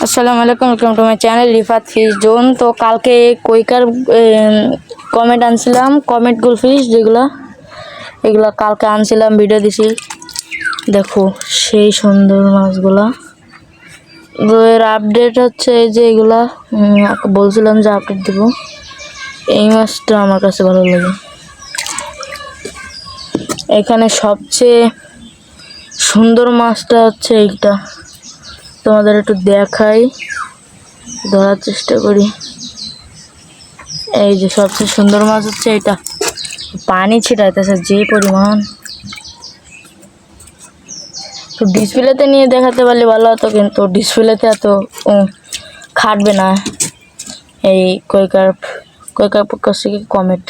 আসসালামু আলাইকুম, welcome to my channel Rifat fish zone. তো কালকে কুইকার কমেন্ট আনছিলাম, কমেন্ট গুলফিশ যেগুলো, এগুলো কালকে আনছিলাম, ভিডিও দিছি। দেখো সেই সুন্দর মাছগুলা। তো এর আপডেট হচ্ছে এই যে এগুলা বলছিলাম যে আপডেট দিব। এই মাছটা আমার কাছে ভালো লাগে। এখানে সবচেয়ে সুন্দর মাছটা হচ্ছে এইটা, তোমাদের একটু দেখাই, ধরার চেষ্টা করি। এই যে সবচেয়ে সুন্দর মাছ হচ্ছে এটা। পানি ছিটাইতেছে যে পরিমাণ। তো ডিসপ্লেতে নিয়ে দেখাতে পারলে ভালো হতো, কিন্তু ডিসপ্লেতে এত খাটবে না। এই কুইকার কাছ থেকে কমেন্ট।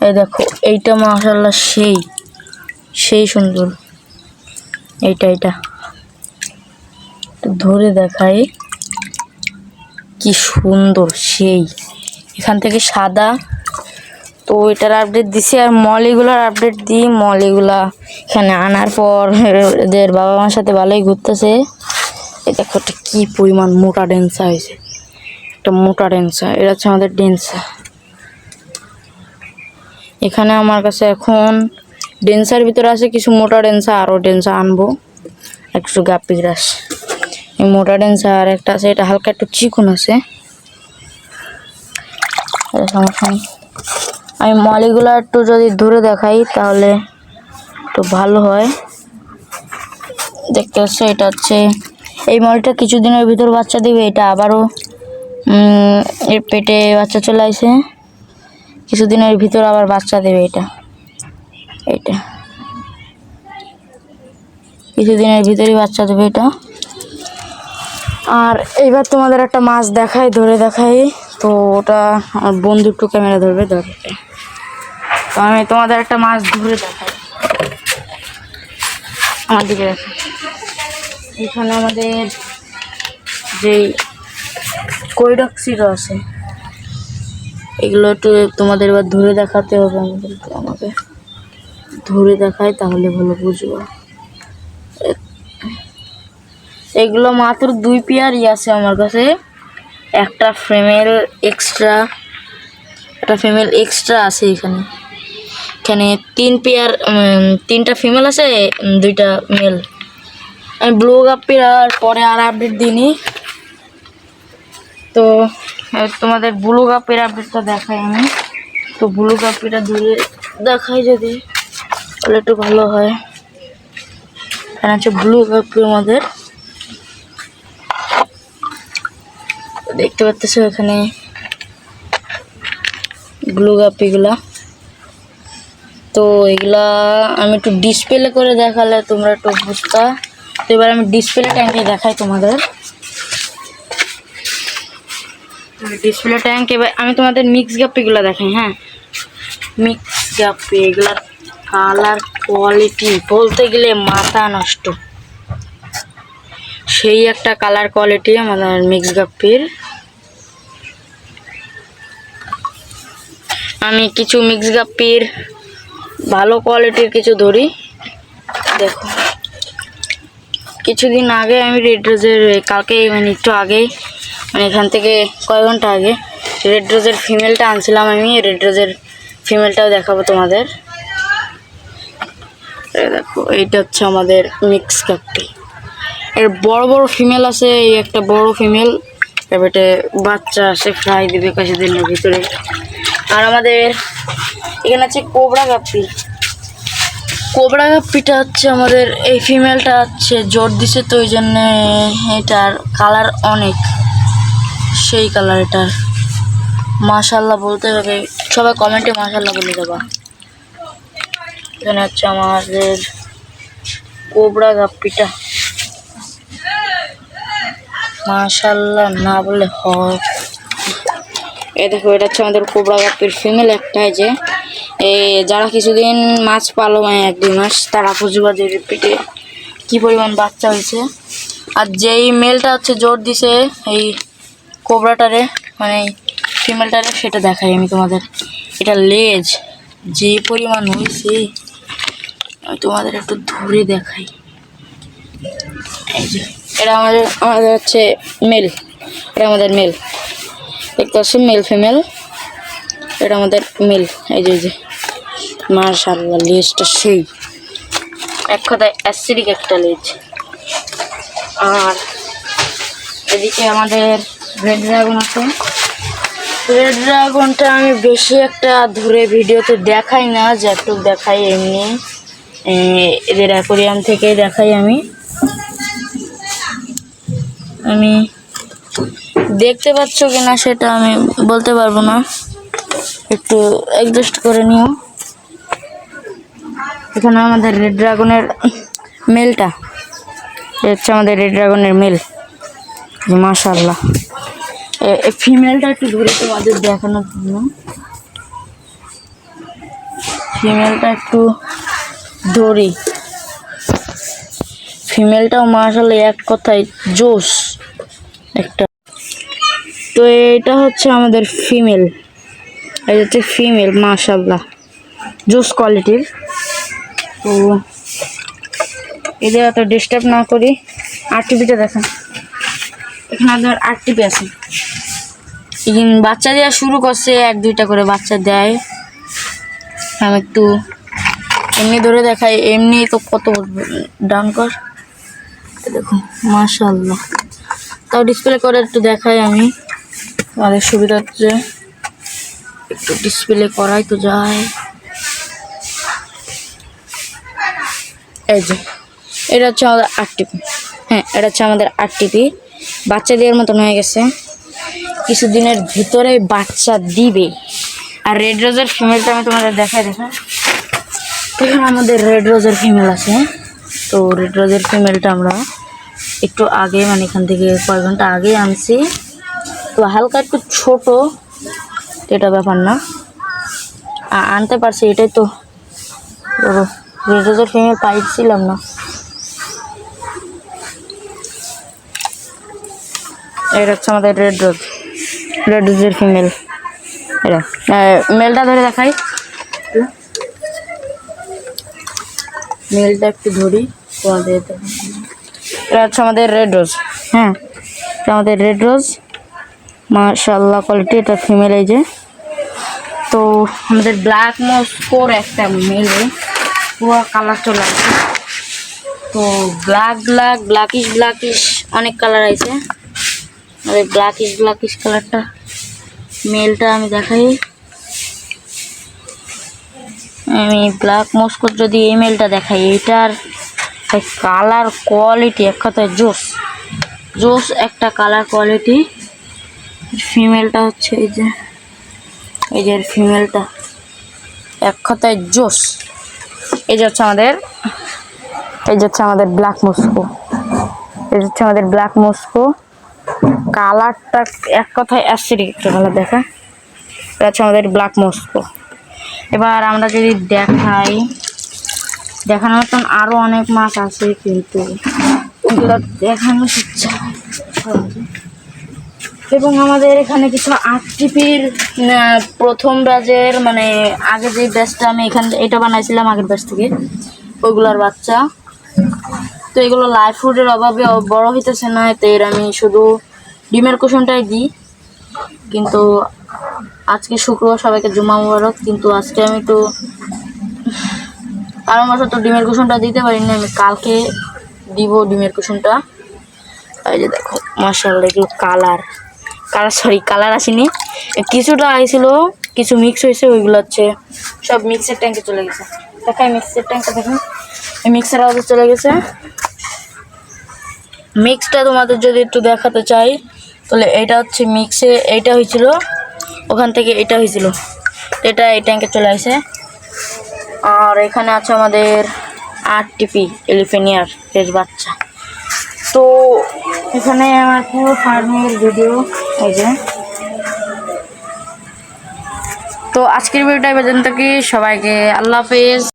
এই দেখো এইটা মাশাআল্লাহ সেই সুন্দর। এইটা ধরে দেখাই কি সুন্দর সেই। এখান থেকে সাদা। তো এটার আপডেট দিছি, আর মলিগুলার আপডেট দিই। মলিগুলা এখানে আনার পর এদের বাবা মার সাথে ভালোই ঘুরতেছে। এই দেখো একটা কি পরিমাণ মোটা ডেন্সা হয়েছে, একটা মোটা ডেন্সা। এটা হচ্ছে আমাদের ডেন্সা। এখানে আমার কাছে এখন ডেন্সার ভিতরে আছে কিছু মোটা ডেন্সা, আরও ডেন্সা আনবো, একটু গাপ্পি গ্রাস। এই মোটা ডেন্সা আর একটা আছে, এটা হালকা একটু চিকন আছে, সমস্যা নেই। আমি মলিগুলো একটু যদি দূরে দেখাই তাহলে একটু ভালো হয়। দেখতে পাচ্ছ এটা হচ্ছে এই মলটা কিছুদিনের ভিতর বাচ্চা দিবে। এটা আবারও এর পেটে বাচ্চা চলে আসে, কিছুদিনের ভিতর আবার বাচ্চা দেবে। এটা কিছুদিনের ভিতরেই বাচ্চা দেবে এটা। আর এইবার তোমাদের একটা মাছ দেখাই, ধরে দেখাই। তো ওটা আমার বন্ধু একটু ক্যামেরা ধরবে। তো আমি তোমাদের একটা মাছ ধরে দেখাই, আমার দিকে দেখো। এখানে আমাদের যেই কৈডক্সিরো আছে, এগুলো একটু তোমাদের এবার ধরে দেখাতে হবে। আমাকে ধরে দেখাই তাহলে ভালো বুঝবো। এগুলো মাত্র 2 পেয়ারই আছে আমার কাছে। একটা ফিমেল এক্সট্রা আছে। এখানে 3 পেয়ার, 3টা ফিমেল আছে, 2টা মেল। আমি ব্লু গাপ্পির আর পরে আর আপডেট দিইনি। তো তোমাদের ব্লু গাপ্পির আপডেটটা দেখাই আমি। তো ব্লু গাপ্পিটা দূরে দেখাই যদি, তাহলে একটু ভালো হয়। এখানে হচ্ছে ব্লু গাপ্পি আমাদের, দেখতে পাচ্ছ এখানে ব্লু গাপ্পিগুলা। তো এগুলা আমি একটু ডিসপ্লে করে দেখালে তোমরা একটু বুঝতা। তো এবার আমি ডিসপ্লে ট্যাঙ্কে দেখাই তোমাদের। ডিসপ্লে ট্যাঙ্ক এবার আমি তোমাদের মিক্স গাপ্পিগুলো দেখাই। হ্যাঁ, মিক্স গাপ্পি এগুলার কালার কোয়ালিটি বলতে গেলে মাথা নষ্ট। সেই একটা কালার কোয়ালিটি আমাদের মিক্স গাপ্পির। আমি কিছু মিক্স গাপ্পির ভালো কোয়ালিটির কিছু ধরি। দেখো কিছুদিন আগে আমি রেড রোজের, কালকে মানে একটু আগে, মানে এখান থেকে কয়েক ঘন্টা আগে রেড রোজের ফিমেলটা আনছিলাম। আমি রেড রোজের ফিমেলটাও দেখাবো তোমাদের। দেখো এইটা হচ্ছে আমাদের মিক্স গাপ্পি। এর বড় বড় ফিমেল আছে, এই একটা বড় ফিমেল, এবারে বাচ্চা আসে ফ্রাই দিবে কিছুদিনের ভিতরে। আর আমাদের এখানে আছে কোবরা গাপ্পি। কোবরা গাপ্পিটা হচ্ছে আমাদের এই ফিমেলটা হচ্ছে জোর দিছে, তো ওই জন্যে এটার কালার অনেক সেই কালার। এটার মাশাআল্লাহ বলতে হবে, সবাই কমেন্টে মাশাআল্লাহ বলে দেবা। এখানে হচ্ছে আমাদের কোবরা গাপ্পিটা, মাশাআল্লাহ না বলে হয়। এই দেখো এটা হচ্ছে আমাদের কোবরা গাপ্পির ফিমেল একটাই। যে এই যারা কিছুদিন মাছ পালো, মানে 1-2 মাস, তারা বুঝবা যে পেটে কি পরিমাণ বাচ্চা হয়েছে। আর যেই মেলটা হচ্ছে জোর দিছে এই কোবরাটারে, মানে ফিমেলটারে, সেটা দেখাই আমি তোমাদের। এটা লেজ যে পরিমাণ হয়েছে আমি তোমাদের একটু ধরে দেখাই। এই যে এটা আমাদের আমাদের হচ্ছে মেল, এটা আমাদের মেল, দেখতে পাচ্ছি মেল ফিমেল, এটা আমাদের মেল। এই যে মাশাআল্লাহ লেজটা সেই, এক কথায় অ্যাসিডিক একটা লেজ। আর এদিকে আমাদের রেড ড্রাগন আছে। রেড ড্রাগনটা আমি বেশি একটা ধরে ভিডিওতে দেখাই না, যেটুকু দেখাই এমনি এদের অ্যাকোরিয়াম থেকে দেখাই। আমি দেখতে পাচ্ছ কিনা সেটা আমি বলতে পারবো না, একটু অ্যাডজাস্ট করে নিও। এখানে আমাদের রেড ড্রাগনের মেলটা, হচ্ছে আমাদের রেড ড্রাগনের মেল। মাশাআল্লাহ ফিমেলটা একটু ধরে তোমাদের দেখানোর জন্য, ফিমেলটা একটু ধরি। ফিমেলটাও মাশাআল্লাহ এক কথায় জোস একটা। তো এটা হচ্ছে আমাদের ফিমেল, এই হচ্ছে ফিমেল মাশাআল্লাহ জোস কোয়ালিটির। তো এদের এত ডিস্টার্ব না করি, আরটিপিটা দেখেন, এখানে আপনার আরটিপি আছে। বাচ্চা দেওয়া শুরু করছে, 1-2টা করে বাচ্চা দেয়। আমি একটু এমনি ধরে দেখাই, এমনি তো কত ডান কর, দেখুন মাশাআল্লাহ। তাও ডিসপ্লে করে একটু দেখাই আমি, আমাদের সুবিধা হচ্ছে একটু ডিসপ্লে করাই তো যায়। এই যে এটা হচ্ছে আমাদের আরটিপি, হ্যাঁ এটা হচ্ছে আমাদের আরটিপি। বাচ্চা দেওয়ার মতন হয়ে গেছে, কিছুদিনের ভিতরে বাচ্চা দিবে। আর রেড রোজের ফিমেলটা আমি তোমাদের দেখাই। এখানে আমাদের রেড রোজের ফিমেল আছে। তো রেড রোজের ফিমেলটা আমরা একটু আগে, মানে এখান থেকে কয়েক ঘন্টা আগে আনছি। তো হালকা একটু ছোট, এটা ব্যাপার না, আনতে পারছি, এটাই তো বড়। রেড রোজের ফিমেল পাইছিলাম না। এটা হচ্ছে আমাদের রেড রোজের ফিমেল। এটা মেলটা ধরে দেখাই, মেলটা একটু ধরি তোমাদের। এটা হচ্ছে আমাদের রেড রোজ, হ্যাঁ এটা আমাদের রেড রোজ মাশাআল্লাহ কোয়ালিটি, এটা ফিমেল। এই যে তো আমাদের ব্ল্যাক মস্কোর একটা মেলে পুরো কালার চলে আসছে। তো ব্ল্যাকিশ অনেক কালার আছে। আমাদের ব্ল্যাকিশ কালারটা মেলটা আমি দেখাই। আমি ব্ল্যাক মস্কোর যদি এই মেলটা দেখাই, এটার কালার কোয়ালিটি এক কথায় জোস একটা কালার কোয়ালিটি। ফিমেলটা হচ্ছে এই যে ফিমেলটা এক কথায় জোস। এই যে হচ্ছে আমাদের ব্ল্যাক মস্কো, এই হচ্ছে আমাদের ব্ল্যাক মস্কো। কালারটা এক কথায় অ্যাসিডিক একটা কালার, এটা হচ্ছে আমাদের ব্ল্যাক মস্কো। এবার আমরা যদি দেখানোর মতন আরো অনেক মাছ আছে, কিন্তু ওগুলো দেখানো ইচ্ছা। এবং আমাদের এখানে কিছু আরটিপির প্রথম ব্যাচের, মানে আগে যে ব্যাচটা আমি এটা বানাইছিলাম আগের ব্যাচ থেকে, ওইগুলোর বাচ্চা। তো এগুলো লাইভ ফুডের অভাবে বড় হইতেছে না, তো এর আমি শুধু ডিমের কুসুমটাই দিই। কিন্তু আজকে শুক্রবার, সবাইকে জুমা মুবারক, কিন্তু আজকে আমি তো কারণবশত ডিমের কুসুমটা দিতে পারিনি। আমি কালকে দিব ডিমের কুসুমটা। এই যে দেখো মাশাআল্লাহ, এগুলো কালার আসেনি, কিছুটা আইছিল, কিছু মিক্স হয়েছে, ওইগুলো হচ্ছে সব মিক্সের ট্যাঙ্কে চলে গেছে। দেখাই মিক্সের ট্যাঙ্কটা, দেখুন এই মিক্সের আওয়াজে চলে গেছে। মিক্সটা তোমাদের যদি একটু দেখাতে চাই, তাহলে এটা হচ্ছে মিক্সে, এইটা হয়েছিল ওখান থেকে, এটা হয়েছিল, এটা এই ট্যাঙ্কে চলে আসে। আর এখানে আছে আমাদের আরটিপি এলিফেনিয়ার এর বাচ্চা। তো এখানে আমার পুরো ফার্মের ভিডিও, এই যে। তো আজকের ভিডিওটা এই পর্যন্ত, কি সবাইকে আল্লাহ হাফেজ।